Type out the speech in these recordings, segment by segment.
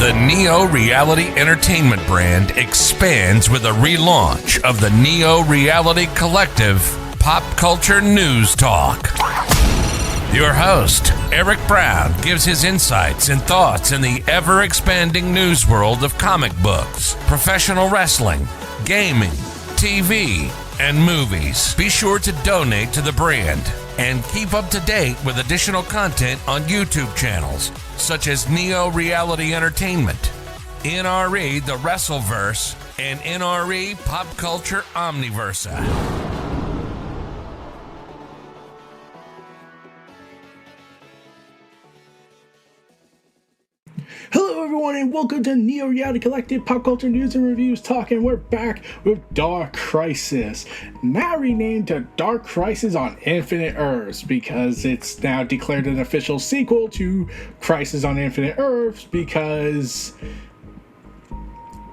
The Neo-Reality Entertainment brand expands with a relaunch of the Neo-Reality Collective Pop Culture News Talk. Your host, Eric Brown, gives his insights and thoughts in the ever-expanding news world of comic books, professional wrestling, gaming, TV, and movies. Be sure to donate to the brand and keep up to date with additional content on YouTube channels such as Neo Reality Entertainment, NRE The Wrestleverse, and NRE Pop Culture Omniversa. Hello everyone and welcome to Neo Reality Collective Pop Culture News and Reviews Talk, and we're back with Dark Crisis, now renamed to Dark Crisis on Infinite Earths because it's now declared an official sequel to Crisis on Infinite Earths because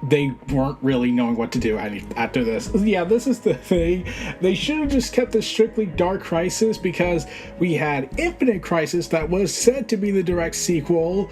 they weren't really knowing what to do after this. Yeah, this is the thing. They should have just kept this strictly Dark Crisis because we had Infinite Crisis that was said to be the direct sequel.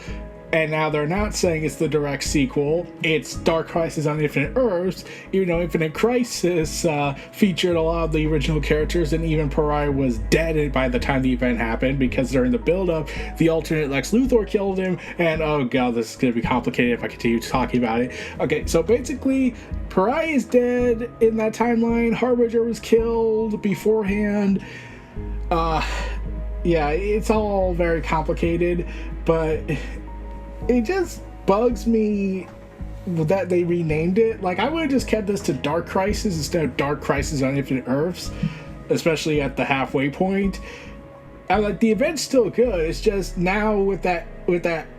And now they're not saying it's the direct sequel. It's Dark Crisis on Infinite Earths, even though Infinite Crisis featured a lot of the original characters, and even Pariah was dead by the time the event happened, because during the build-up, the alternate Lex Luthor killed him, and oh god, this is going to be complicated if I continue talking about it. Okay, so basically, Pariah is dead in that timeline, Harbinger was killed beforehand. Yeah, it's all very complicated, but it just bugs me that they renamed it. Like, I would have just kept this to Dark Crisis instead of Dark Crisis on Infinite Earths, especially at the halfway point. And like, the event's still good. It's just now with that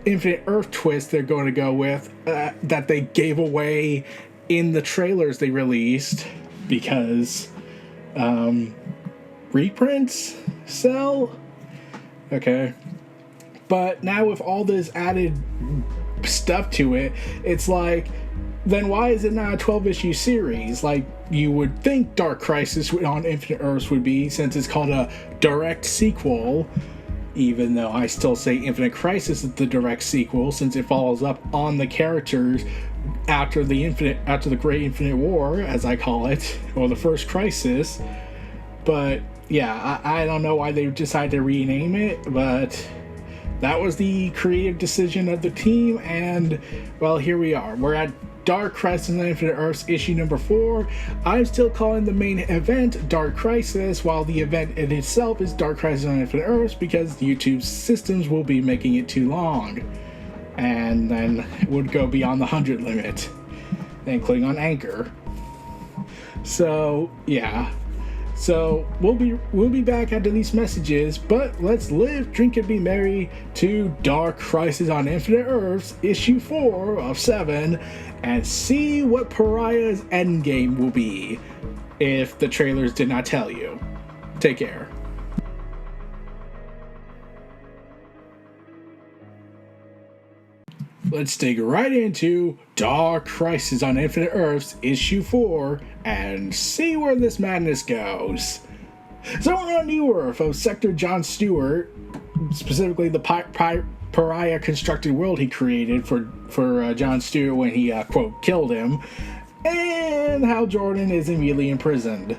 Infinite Earth twist they're going to go with, that they gave away in the trailers they released because reprints sell. Okay. But now with all this added stuff to it, it's like, then why is it not a 12-issue series? Like, you would think Dark Crisis on Infinite Earths would be, since it's called a direct sequel, even though I still say Infinite Crisis is the direct sequel, since it follows up on the characters after the Great Infinite War, as I call it, or the First Crisis. But yeah, I don't know why they decided to rename it, but that was the creative decision of the team, and, well, here we are. We're at Dark Crisis on Infinite Earths, issue number 4. I'm still calling the main event Dark Crisis, while the event in itself is Dark Crisis on Infinite Earths, because YouTube's systems will be making it too long, and then it would go beyond the 100 limit, including on Anchor. So, yeah. So we'll be back after these messages, but let's live, drink, and be merry to Dark Crisis on Infinite Earths, issue 4 of 7, and see what Pariah's endgame will be, if the trailers did not tell you. Take care. Let's dig right into Dark Crisis on Infinite Earths, issue 4, and see where this madness goes. So we're on New Earth of Sector Jon Stewart, specifically the Pariah constructed world he created for Jon Stewart when he, quote, killed him, and Hal Jordan is immediately imprisoned.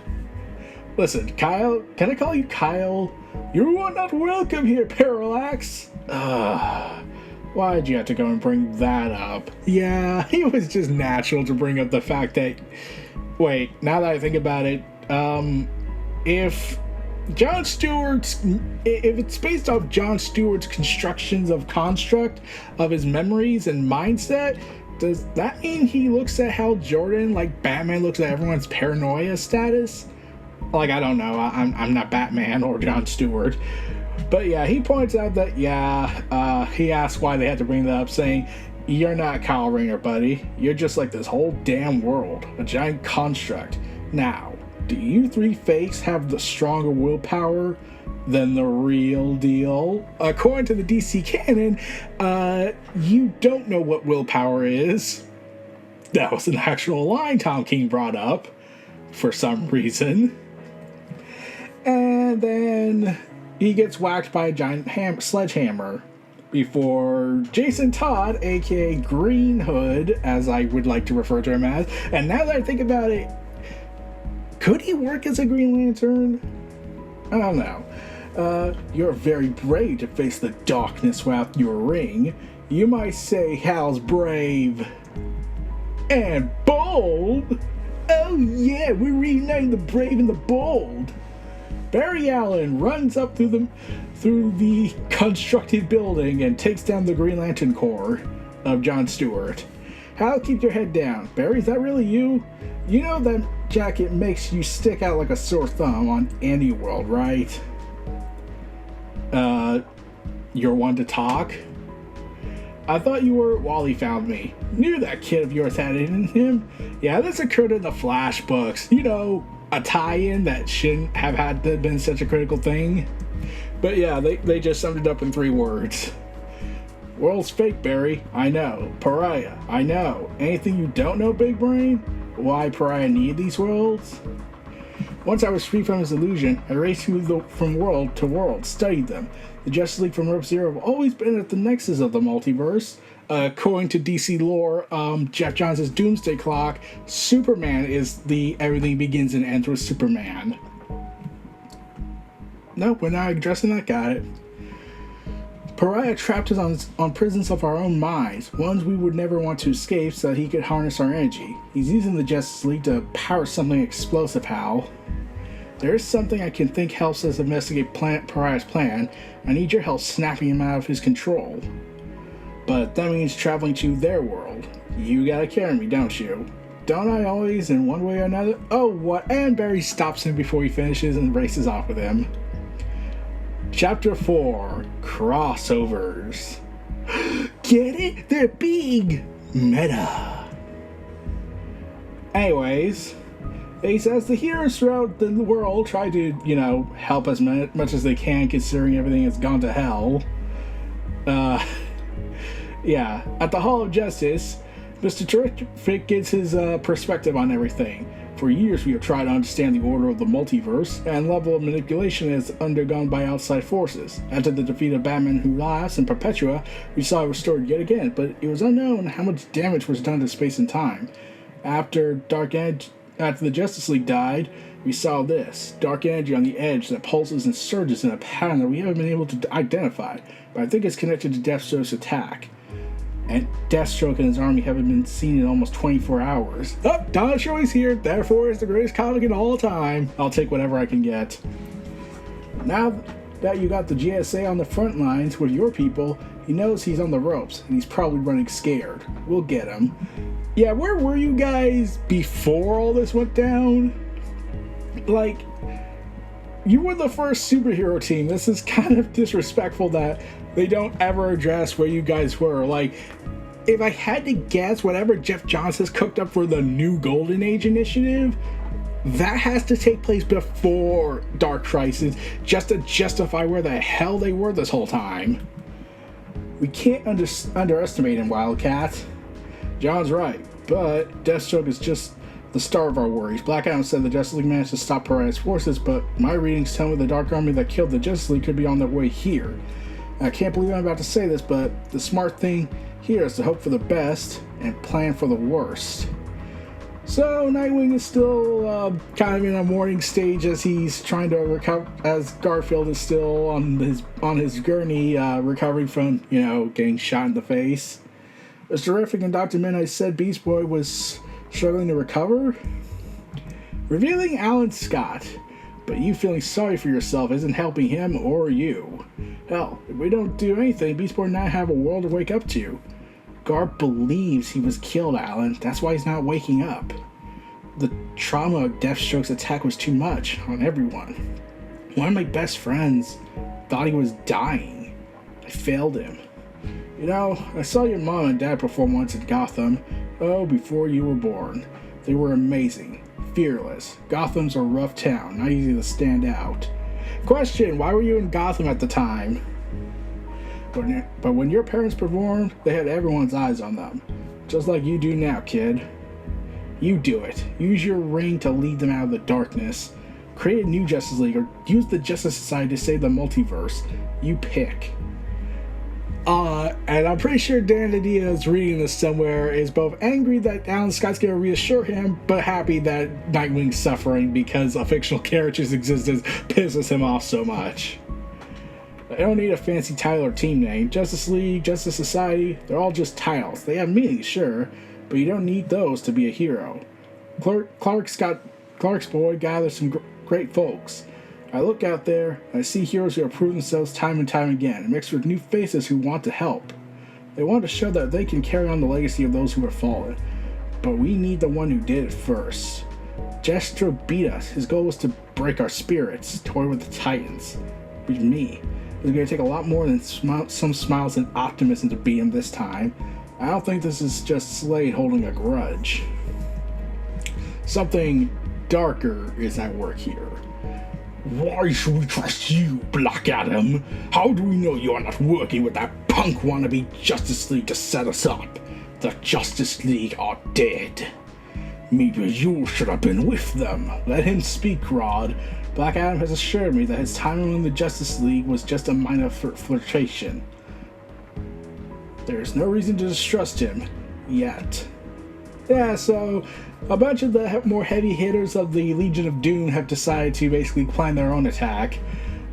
Listen, Kyle, can I call you Kyle? You are not welcome here, Parallax! Why'd you have to go and bring that up? Yeah, it was just natural to bring up the fact that... Wait, now that I think about it, if Jon Stewart's... If it's based off Jon Stewart's constructions of construct of his memories and mindset, does that mean he looks at Hal Jordan like Batman looks at everyone's paranoia status? Like, I don't know. I'm not Batman or Jon Stewart. But yeah, he points out that, he asked why they had to bring that up, saying, "You're not Kyle Rayner, buddy. You're just like this whole damn world, a giant construct. Now, do you three fakes have the stronger willpower than the real deal? According to the DC canon, you don't know what willpower is." That was an actual line Tom King brought up, for some reason. And then he gets whacked by a giant sledgehammer. before Jason Todd, aka Green Hood, as I would like to refer to him as. And now that I think about it, could he work as a Green Lantern? I don't know. You're very brave to face the darkness without your ring. You might say Hal's brave and bold. Oh yeah, we're reuniting the brave and the bold. Barry Allen runs up through the constructed building and takes down the Green Lantern Corps of Jon Stewart. Hal, keep your head down. Barry, is that really you? You know that jacket makes you stick out like a sore thumb on any world, right? You're one to talk? I thought you were Wally found me. Knew that kid of yours had it in him. Yeah, this occurred in the Flash books. You know, a tie-in that shouldn't have had to have been such a critical thing. But yeah, they just summed it up in 3 words. World's fake, Barry. I know. Pariah. I know. Anything you don't know, Big Brain? Why Pariah need these worlds? Once I was free from his illusion, I raced from world to world, studied them. The Justice League from Rope Zero have always been at the nexus of the multiverse. According to DC lore, Jeff Johns' Doomsday Clock, Superman is the everything begins and ends with Superman. Nope, we're not addressing that. Got it. Pariah trapped us on prisons of our own minds, ones we would never want to escape so that he could harness our energy. He's using the Justice League to power something explosive, Hal. There is something I can think helps us investigate Pariah's plan. I need your help snapping him out of his control. But that means traveling to their world. You gotta carry me, don't you? Don't I always, in one way or another? Oh, what? And Barry stops him before he finishes and races off with him. Chapter 4, Crossovers. Get it? They're big! Meta. Anyways, he says the heroes throughout the world try to, help as much as they can considering everything has gone to hell. Yeah, at the Hall of Justice, Mr. Terrific gets his perspective on everything. For years we have tried to understand the order of the multiverse and level of manipulation it has undergone by outside forces. After the defeat of Batman Who Laughs and Perpetua, we saw it restored yet again, but it was unknown how much damage was done to space and time. After the Justice League died, we saw this, dark energy on the edge that pulses and surges in a pattern that we haven't been able to identify, but I think it's connected to Deathstroke's attack. And Deathstroke and his army haven't been seen in almost 24 hours. Oh, Don Show's here, therefore it's the greatest comic in all time. I'll take whatever I can get. Now that you got the GSA on the front lines with your people, he knows he's on the ropes, and he's probably running scared. We'll get him. Yeah, where were you guys before all this went down? Like, you were the first superhero team. This is kind of disrespectful that they don't ever address where you guys were. Like, if I had to guess, whatever Jeff Johns has cooked up for the new Golden Age initiative, that has to take place before Dark Crisis, just to justify where the hell they were this whole time. We can't underestimate him, Wildcat. John's right, but Deathstroke is just the start of our worries. Black Adam said the Justice League managed to stop Pariah's forces, but my readings tell me the Dark Army that killed the Justice League could be on their way here. I can't believe I'm about to say this, but the smart thing here is to hope for the best and plan for the worst. So Nightwing is still kind of in a mourning stage as he's trying to recover, as Garfield is still on his gurney, recovering from getting shot in the face. Mr. Terrific and Dr. Midnight said Beast Boy was struggling to recover, revealing Alan Scott. But you feeling sorry for yourself isn't helping him or you. Hell, if we don't do anything, Beast Boy and I have a world to wake up to. Garp believes he was killed, Alan. That's why he's not waking up. The trauma of Deathstroke's attack was too much on everyone. One of my best friends thought he was dying. I failed him. I saw your mom and dad perform once in Gotham. Oh, before you were born. They were amazing. Fearless. Gotham's a rough town, not easy to stand out. Question, why were you in Gotham at the time? But when your parents performed, they had everyone's eyes on them. Just like you do now, kid. You do it. Use your ring to lead them out of the darkness. Create a new Justice League or use the Justice Society to save the multiverse. You pick. And I'm pretty sure Dan Didio is reading this somewhere, is both angry that Alan Scott's going to reassure him, but happy that Nightwing's suffering because a fictional character's existence pisses him off so much. I don't need a fancy title or team name. Justice League, Justice Society, they're all just titles. They have meaning, sure, but you don't need those to be a hero. Clark's boy gathers some great folks. I look out there, and I see heroes who have proven themselves time and time again, mixed with new faces who want to help. They want to show that they can carry on the legacy of those who have fallen. But we need the one who did it first. Deathstroke beat us. His goal was to break our spirits, toy with the Titans. With me. It's going to take a lot more than some smiles and optimism to beat him this time. I don't think this is just Slade holding a grudge. Something darker is at work here. Why should we trust you, Black Adam? How do we know you are not working with that punk wannabe Justice League to set us up? The Justice League are dead. Maybe you should have been with them. Let him speak, Rod. Black Adam has assured me that his time in the Justice League was just a minor flirtation. There is no reason to distrust him, yet. Yeah, so a bunch of the more heavy hitters of the Legion of Doom have decided to basically plan their own attack.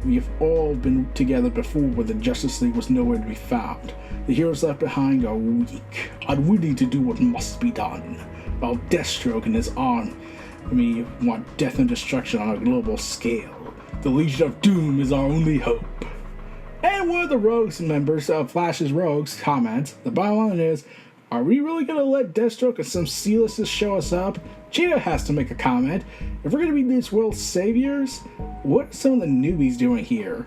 We've all been together before where the Justice League was nowhere to be found. The heroes left behind are weak, unwilling to do what must be done, while Deathstroke and his army want death and destruction on a global scale. The Legion of Doom is our only hope. And one of the Rogues members of Flash's Rogues comments, the bottom line is, are we really going to let Deathstroke and some C-listers show us up? Cheetah has to make a comment. If we're going to be these world's saviors, what are some of the newbies doing here?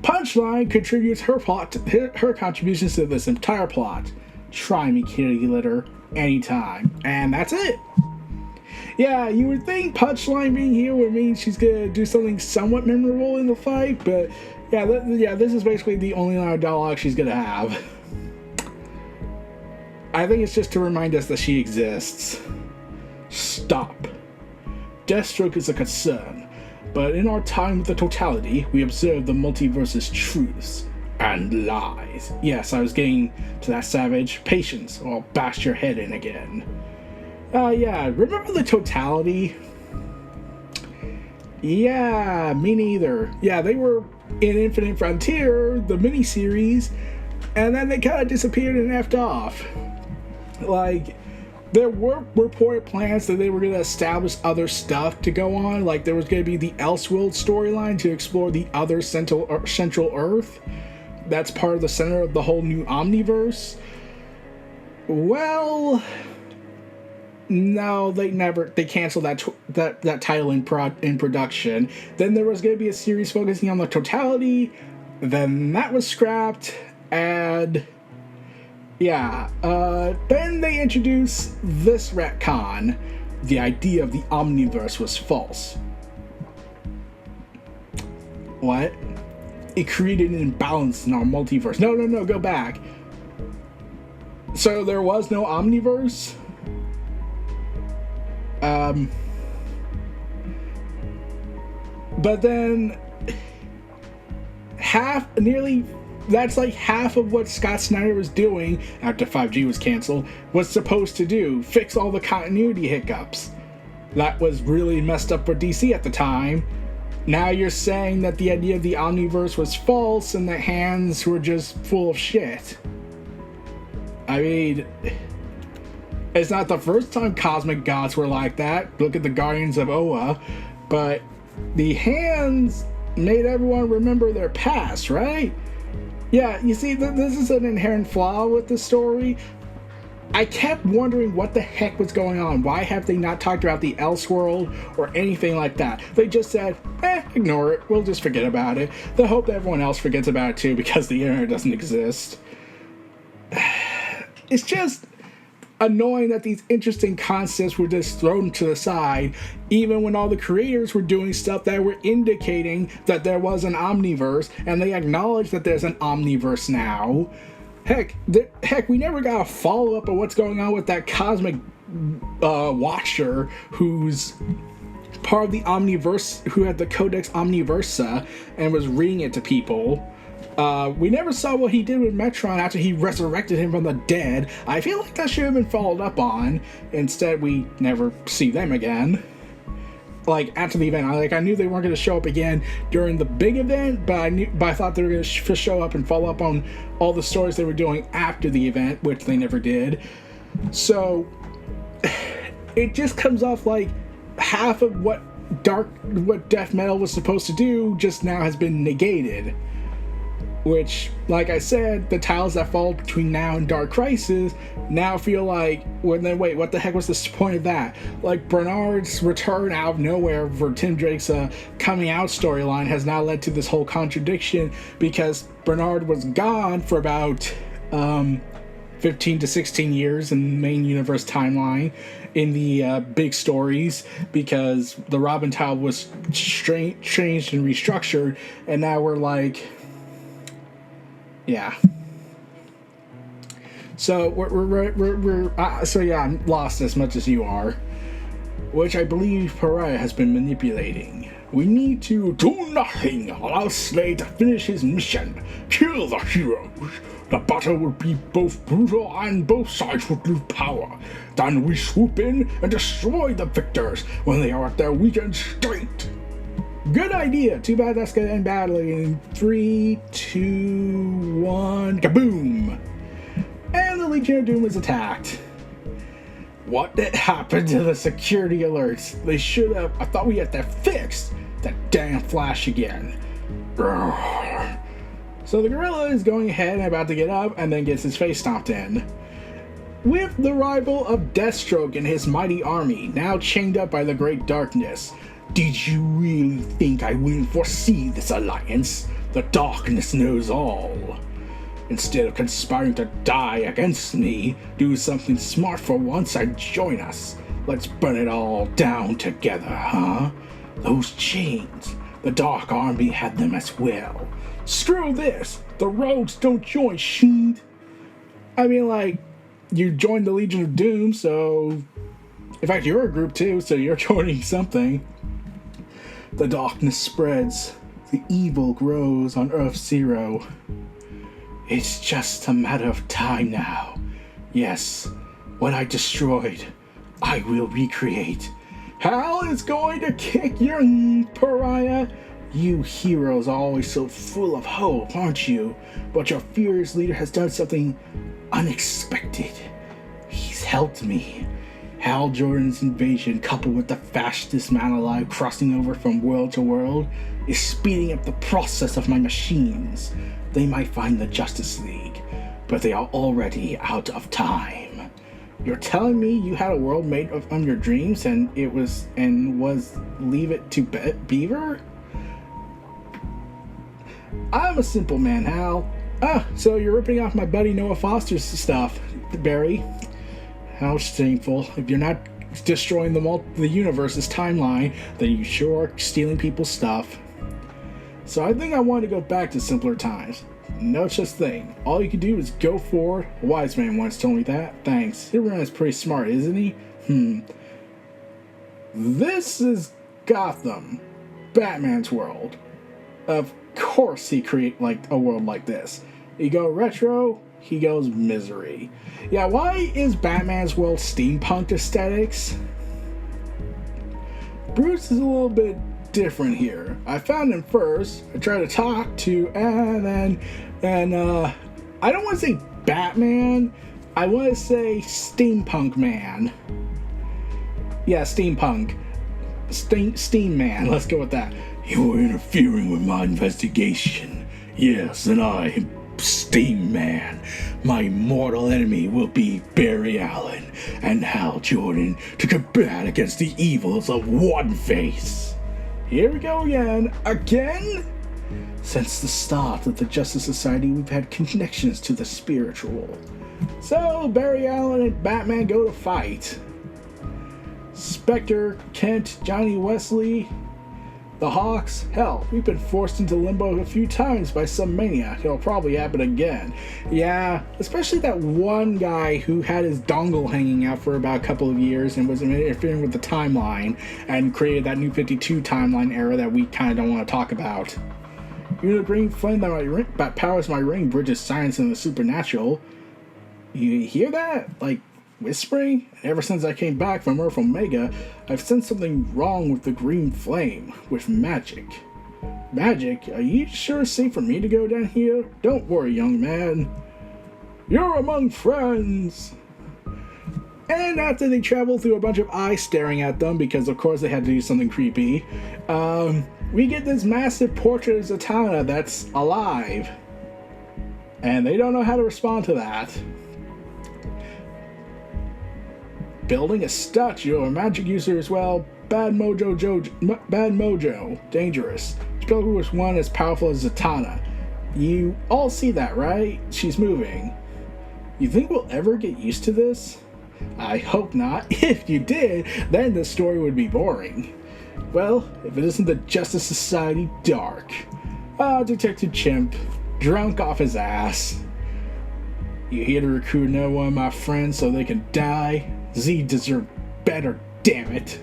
Punchline contributes her contributions to this entire plot. Try me, kitty litter, anytime. And that's it. Yeah, you would think Punchline being here would mean she's going to do something somewhat memorable in the fight, but yeah, this is basically the only line of dialogue she's going to have. I think it's just to remind us that she exists. Stop. Deathstroke is a concern, but in our time with the totality, we observe the multiverse's truths and lies. Yes, I was getting to that, Savage. Patience, or I'll bash your head in again. Yeah, remember the totality? Yeah, me neither. Yeah, they were in Infinite Frontier, the miniseries, and then they kind of disappeared and effed off. Like, there were reported plans that they were going to establish other stuff to go on. Like, there was going to be the Elseworld storyline to explore the other Central Earth. That's part of the center of the whole new Omniverse. Well, no, they canceled that title in production. Then there was going to be a series focusing on the totality. Then that was scrapped, and yeah, then they introduced this retcon. The idea of the Omniverse was false. What? It created an imbalance in our multiverse. No, go back. So there was no Omniverse? But then that's like half of what Scott Snyder was doing after 5G was canceled was supposed to do. Fix all the continuity hiccups. That was really messed up for DC at the time. Now you're saying that the idea of the Omniverse was false and that hands were just full of shit. I mean, it's not the first time cosmic gods were like that. Look at the Guardians of Oa. But the hands made everyone remember their past, right? Yeah, you see, this is an inherent flaw with the story. I kept wondering what the heck was going on. Why have they not talked about the Elseworld or anything like that? They just said, ignore it. We'll just forget about it. They hope that everyone else forgets about it too because the internet doesn't exist. It's just annoying that these interesting concepts were just thrown to the side, even when all the creators were doing stuff that were indicating that there was an Omniverse, and they acknowledge that there's an Omniverse now. Heck, we never got a follow-up of what's going on with that cosmic watcher who's part of the Omniverse, who had the Codex Omniversa and was reading it to people. We never saw what he did with Metron after he resurrected him from the dead. I feel like that should have been followed up on. Instead, we never see them again. Like, after the event. I knew they weren't going to show up again during the big event, but I thought they were going to show up and follow up on all the stories they were doing after the event, which they never did. So, it just comes off like half of what death metal was supposed to do just now has been negated. Which, like I said, the tiles that fall between now and Dark Crisis now feel like, well, then wait, what the heck was the point of that? Like, Bernard's return out of nowhere for Tim Drake's coming out storyline has now led to this whole contradiction, because Bernard was gone for about 15 to 16 years in the main universe timeline in the big stories, because the Robin tile was changed and restructured, and now we're like... Yeah. So I'm lost as much as you are, which I believe Pariah has been manipulating. We need to do nothing, allow Slade to finish his mission, kill the heroes. The battle will be both brutal and both sides will lose power. Then we swoop in and destroy the victors when they are at their weakened state. Good idea. Too bad that's going to end badly in 3, 2, 1, kaboom! And the Legion of Doom is attacked. What did happen to the security alerts? They should have... I thought we had that fixed. That damn Flash again. So the gorilla is going ahead and about to get up, and then gets his face stomped in. With the arrival of Deathstroke and his mighty army, now chained up by the Great Darkness. Did you really think I wouldn't foresee this alliance? The darkness knows all. Instead of conspiring to die against me, do something smart for once and join us. Let's burn it all down together, huh? Those chains, the Dark Army had them as well. Screw this! The rogues don't join, shit. I mean, like, you joined the Legion of Doom, so... In fact, you're a group too, so you're joining something. The darkness spreads. The evil grows on Earth Zero. It's just a matter of time now. Yes, what I destroyed, I will recreate. Hell is going to kick your Pariah. You heroes are always so full of hope, aren't you? But your fearless leader has done something unexpected. He's helped me. Hal Jordan's invasion, coupled with the fastest man alive crossing over from world to world, is speeding up the process of my machines. They might find the Justice League, but they are already out of time. You're telling me you had a world made on your dreams and was Leave It to Beaver? I'm a simple man, Hal. So you're ripping off my buddy Noah Foster's stuff, Barry. How shameful. If you're not destroying the universe's timeline, then you sure are stealing people's stuff. So I think I want to go back to simpler times. No such thing. All you can do is go forward. A wise man once told me that. Thanks. Superman is pretty smart, isn't he? This is Gotham. Batman's world. Of course he create like a world like this. You go retro, he goes misery. Yeah, why is Batman's world steampunk aesthetics? Bruce is a little bit different here. I found him first, I tried to talk to, and I don't want to say Batman, I want to say steampunk man. Yeah, steampunk. Steam man, let's go with that. You're interfering with my investigation. Yes, and I am Steam Man. My mortal enemy will be Barry Allen and Hal Jordan to combat against the evils of One Face. Here we go again. Again? Since the start of the Justice Society, we've had connections to the spiritual. So, Barry Allen and Batman go to fight. Spectre, Kent, Johnny Wesley, the Hawks. Hell, we've been forced into limbo a few times by some maniac. It'll probably happen again. Yeah, especially that one guy who had his dongle hanging out for about a couple of years and was interfering with the timeline and created that New 52 timeline era that we kind of don't want to talk about. Even the green flame that powers my ring bridges science and the supernatural. You hear that? Like, whispering? Ever since I came back from Earth Omega, I've sensed something wrong with the green flame, with magic. Magic? Are you sure it's safe for me to go down here? Don't worry, young man. You're among friends! And after they travel through a bunch of eyes staring at them, because of course they had to do something creepy, we get this massive portrait of Zatanna that's alive. And they don't know how to respond to that. Building a statue of a magic user as well. Bad mojo, dangerous. Spelled with one as powerful as Zatanna. You all see that, right? She's moving. You think we'll ever get used to this? I hope not. If you did, then the story would be boring. Well, if it isn't the Justice Society Dark. Detective Chimp, drunk off his ass. You here to recruit no one of my friends so they can die? Z deserve better, damn it.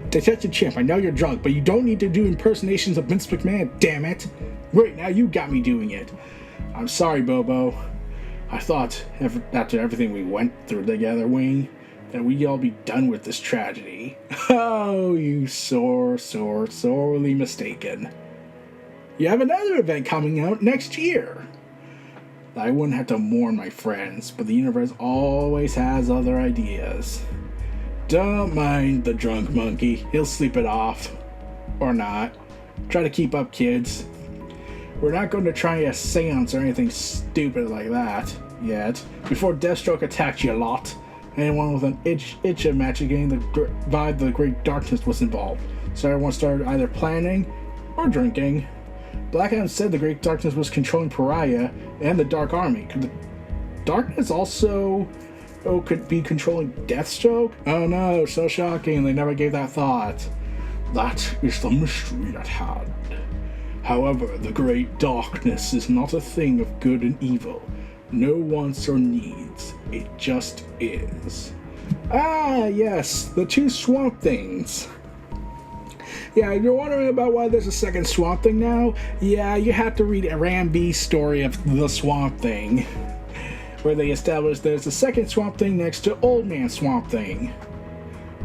Detective Chimp, I know you're drunk, but you don't need to do impersonations of Vince McMahon, damn it. Wait, now you got me doing it. I'm sorry, Bobo. I thought, after everything we went through together, Wing, that we'd all be done with this tragedy. Oh, you sorely mistaken. You have another event coming out next year. I wouldn't have to mourn my friends, but the universe always has other ideas. Don't mind the drunk monkey. He'll sleep it off. Or not. Try to keep up, kids. We're not going to try a seance or anything stupid like that yet. Before Deathstroke attacked you lot, anyone with an itch of magic getting the vibe of the Great Darkness was involved. So everyone started either planning or drinking. Black Adam said the Great Darkness was controlling Pariah and the Dark Army. Could the Darkness also could be controlling Deathstroke? Oh no, so shocking, they never gave that thought. That is the mystery at hand. However, the Great Darkness is not a thing of good and evil. No wants or needs. It just is. Ah, yes, the two Swamp Things. Yeah, you're wondering about why there's a second Swamp Thing now? Yeah, you have to read Ram B's story of the Swamp Thing, where they establish there's a second Swamp Thing next to Old Man Swamp Thing.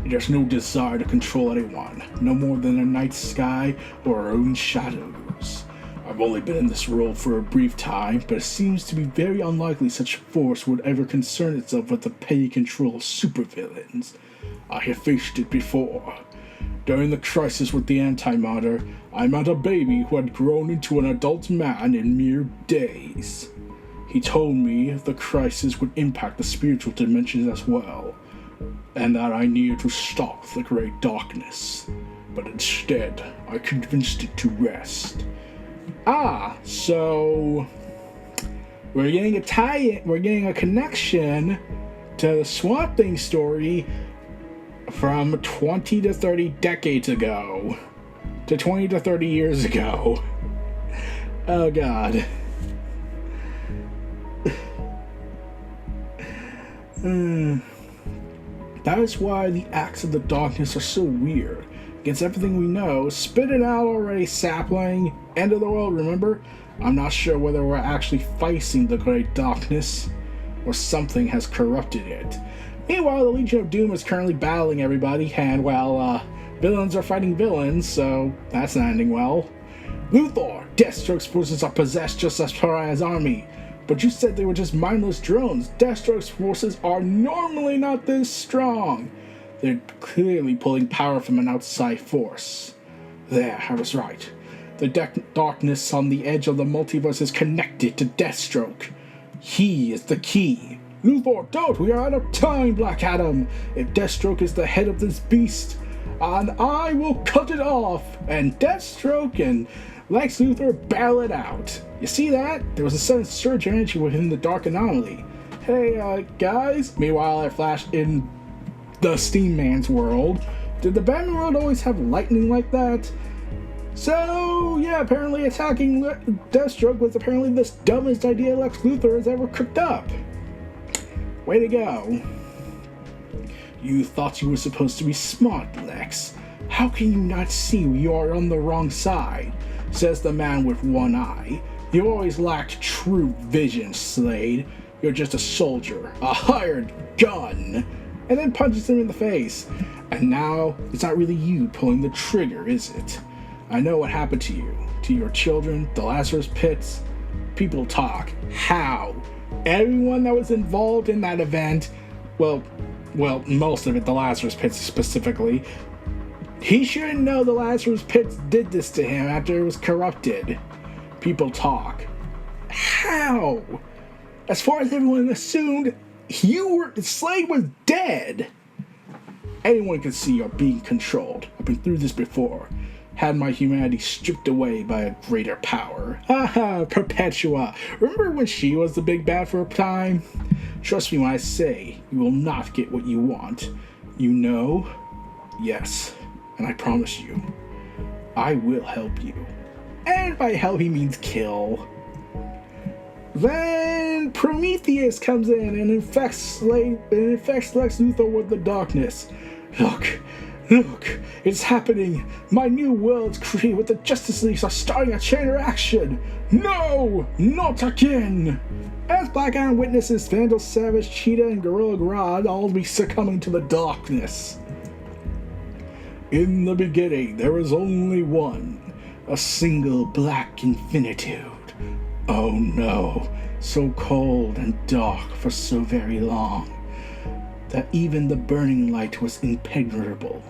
There's no desire to control anyone, no more than a night sky or our own shadows. I've only been in this world for a brief time, but it seems to be very unlikely such a force would ever concern itself with the petty control of supervillains. I have faced it before. During the crisis with the Antimatter, I met a baby who had grown into an adult man in mere days. He told me the crisis would impact the spiritual dimensions as well, and that I needed to stop the Great Darkness. But instead, I convinced it to rest. Ah, so we're getting a tie-in, we're getting a connection to the Swamp Thing story from 20 to 30 decades ago to 20 to 30 years ago. Oh god. That is why the acts of the darkness are so weird. Against everything we know, spit it out already, sapling. End of the world, remember? I'm not sure whether we're actually facing the Great Darkness or something has corrupted it. Meanwhile, the Legion of Doom is currently battling everybody, and well, villains are fighting villains, so that's not ending well. Luthor, Deathstroke's forces are possessed just as Pariah's army. But you said they were just mindless drones. Deathstroke's forces are normally not this strong. They're clearly pulling power from an outside force. There, I was right. The darkness on the edge of the multiverse is connected to Deathstroke. He is the key. Luthor, don't! We are out of time, Black Adam! If Deathstroke is the head of this beast, and I will cut it off, and Deathstroke and Lex Luthor battle it out. You see that? There was a sudden surge of energy within the Dark Anomaly. Hey, guys. Meanwhile, I flashed in the Steam Man's world. Did the Batman world always have lightning like that? So, yeah, apparently attacking Deathstroke was apparently the dumbest idea Lex Luthor has ever cooked up. Way to go. You thought you were supposed to be smart, Lex. How can you not see you are on the wrong side? says the man with one eye. You always lacked true vision, Slade. You're just a soldier, a hired gun. And then punches him in the face. And now, it's not really you pulling the trigger, is it? I know what happened to you, to your children, the Lazarus pits. People talk. How? Everyone that was involved in that event, well, most of it, the Lazarus pits specifically, he shouldn't know the Lazarus pits did this to him after it was corrupted. People talk. How? As far as everyone assumed, Slade was dead. Anyone can see you're being controlled. I've been through this before. Had my humanity stripped away by a greater power. Haha, Perpetua. Remember when she was the big bad for a time? Trust me when I say, you will not get what you want. You know? Yes. And I promise you, I will help you. And by help, he means kill. Then Prometheus comes in and infects Lex Luthor with the darkness. Look, it's happening. My new world's created with the Justice Leagues are starting a chain reaction. No, not again. As Black Adam witnesses Vandal Savage, Cheetah, and Gorilla Grodd all be succumbing to the darkness. In the beginning, there was only one, a single black infinitude. Oh no, so cold and dark for so very long, that even the burning light was impenetrable.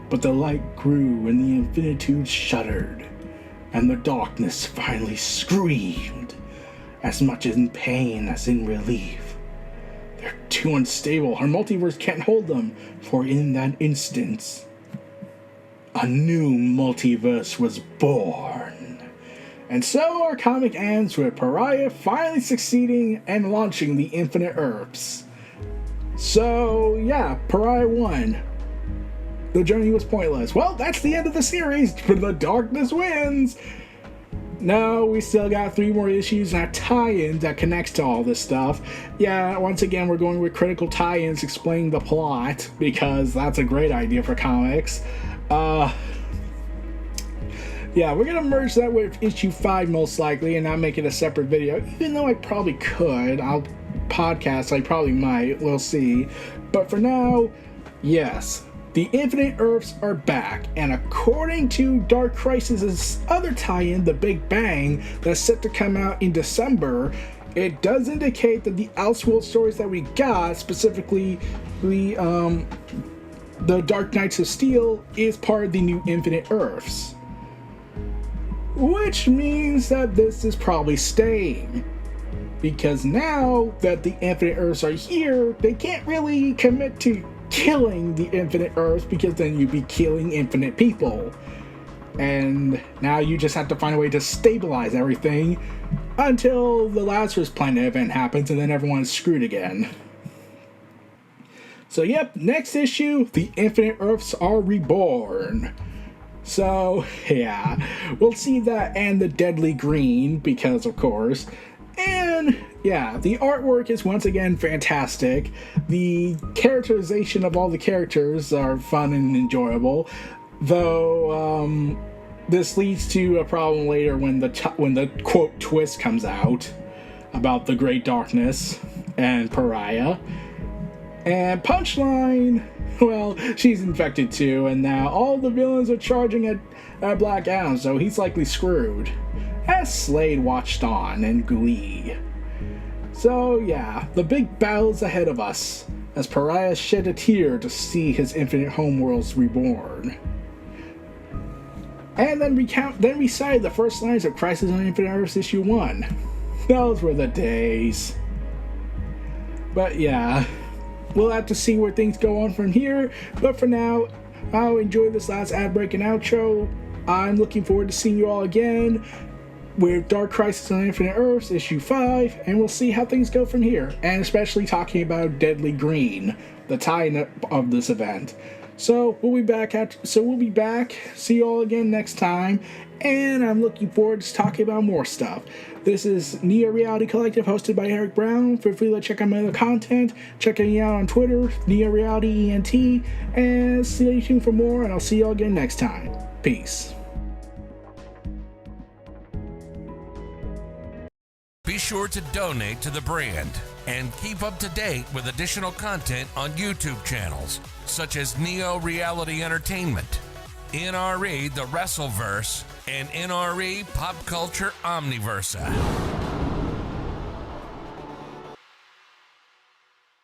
But the light grew and the infinitude shuddered, and the darkness finally screamed, as much in pain as in relief. They're too unstable, our multiverse can't hold them, for in that instance, a new multiverse was born. And so our comic ends with Pariah finally succeeding and launching the Infinite Earths. So yeah, Pariah won. The journey was pointless. Well, that's the end of the series, but the darkness wins. No, we still got 3 more issues and a tie-in that connects to all this stuff. Yeah, once again, we're going with critical tie-ins explaining the plot, because that's a great idea for comics. Yeah, we're gonna merge that with issue 5 most likely and not make it a separate video, even though I probably could. I probably might, we'll see. But for now, yes, the Infinite Earths are back, and according to Dark Crisis' other tie-in, The Big Bang, that's set to come out in December, it does indicate that the Elseworld stories that we got, specifically the Dark Knights of Steel, is part of the new Infinite Earths. Which means that this is probably staying. Because now that the Infinite Earths are here, they can't really commit to killing the Infinite Earths, because then you'd be killing infinite people. And now you just have to find a way to stabilize everything until the Lazarus Planet event happens, and then everyone's screwed again. So yep, next issue, the Infinite Earths are reborn. So, yeah, we'll see that and the Deadly Green, because of course. And, yeah, the artwork is once again fantastic. The characterization of all the characters are fun and enjoyable. Though, this leads to a problem later when the quote twist comes out about the Great Darkness and Pariah. And Punchline, well, she's infected too, and now all the villains are charging at Black Adam, so he's likely screwed. As Slade watched on in glee. So yeah, the big battle's ahead of us, as Pariah shed a tear to see his infinite homeworlds reborn. And then recited the first lines of Crisis on Infinite Earths issue 1. Those were the days. But yeah, we'll have to see where things go on from here, but for now, I'll enjoy this last ad break and outro. I'm looking forward to seeing you all again with Dark Crisis on Infinite Earths, issue 5, and we'll see how things go from here, and especially talking about Deadly Green, the tie-in of this event. So we'll be back. See you all again next time, and I'm looking forward to talking about more stuff. This is Neo Reality Collective, hosted by Eric Brown. Feel free to check out my other content. Check me out on Twitter, Neo Reality ENT, and stay tuned for more, and I'll see you all again next time. Peace. sure to donate to the brand and keep up to date with additional content on YouTube channels such as Neo Reality Entertainment, NRE The Wrestleverse, and NRE Pop Culture Omniversa.